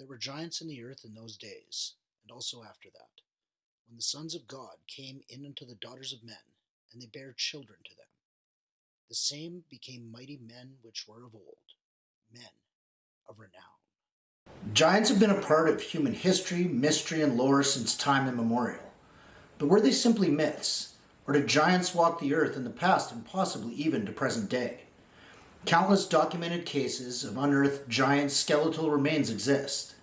There were giants in the earth in those days, and also after that, when the sons of God came in unto the daughters of men, and they bare children to them. The same became mighty men which were of old, men of renown. Giants have been a part of human history, mystery, and lore since time immemorial. But were they simply myths, or did giants walk the earth in the past and possibly even to present day? Countless documented cases of unearthed giant skeletal remains exist.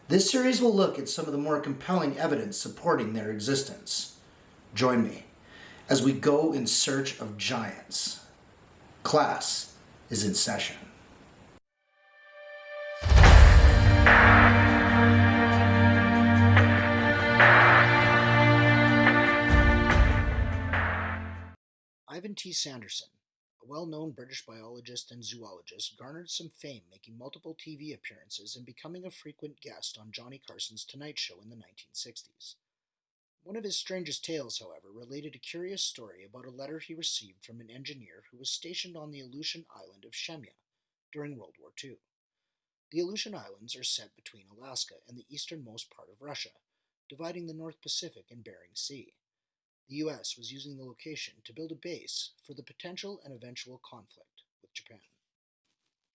This series will look at some of the more compelling evidence supporting their existence. Join me as we go in search of giants. Class is in session. Ivan T. Sanderson, a well-known British biologist and zoologist, garnered some fame making multiple TV appearances and becoming a frequent guest on Johnny Carson's Tonight Show in the 1960s. One of his strangest tales, however, related a curious story about a letter he received from an engineer who was stationed on the Aleutian Island of Shemya during World War II. The Aleutian Islands are set between Alaska and the easternmost part of Russia, dividing the North Pacific and Bering Sea. The U.S. was using the location to build a base for the potential and eventual conflict with Japan.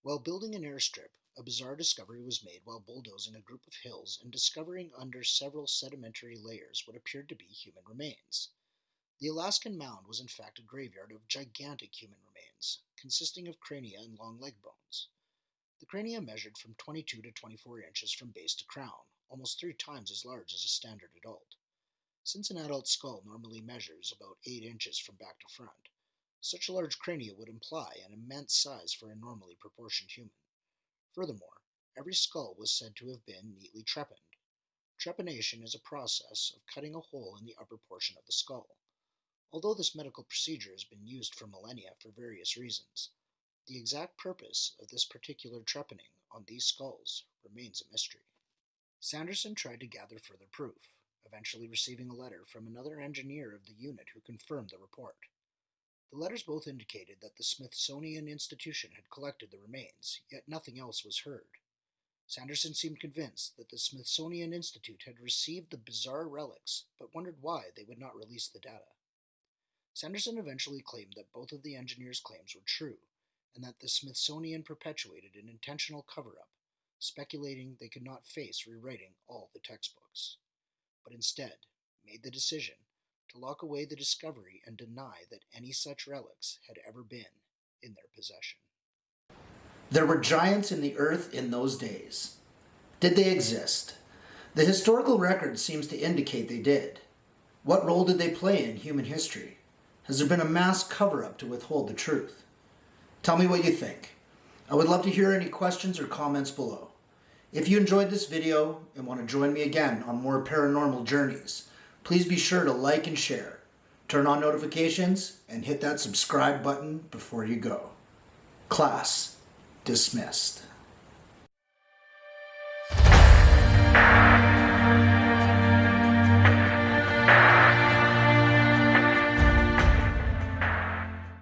While building an airstrip, a bizarre discovery was made while bulldozing a group of hills and discovering under several sedimentary layers what appeared to be human remains. The Alaskan Mound was in fact a graveyard of gigantic human remains, consisting of crania and long leg bones. The crania measured from 22 to 24 inches from base to crown, almost 3 times as large as a standard adult. Since an adult skull normally measures about 8 inches from back to front, such a large crania would imply an immense size for a normally proportioned human. Furthermore, every skull was said to have been neatly trepaned. Trepanation is a process of cutting a hole in the upper portion of the skull. Although this medical procedure has been used for millennia for various reasons, the exact purpose of this particular trepanning on these skulls remains a mystery. Sanderson tried to gather further proof, eventually receiving a letter from another engineer of the unit who confirmed the report. The letters both indicated that the Smithsonian Institution had collected the remains, yet nothing else was heard. Sanderson seemed convinced that the Smithsonian Institute had received the bizarre relics, but wondered why they would not release the data. Sanderson eventually claimed that both of the engineers' claims were true, and that the Smithsonian perpetuated an intentional cover-up, speculating they could not face rewriting all the textbooks, but instead made the decision to lock away the discovery and deny that any such relics had ever been in their possession. There were giants in the earth in those days. Did they exist? The historical record seems to indicate they did. What role did they play in human history? Has there been a mass cover-up to withhold the truth? Tell me what you think. I would love to hear any questions or comments below. If you enjoyed this video and want to join me again on more paranormal journeys, please be sure to like and share, turn on notifications, and hit that subscribe button before you go. Class dismissed.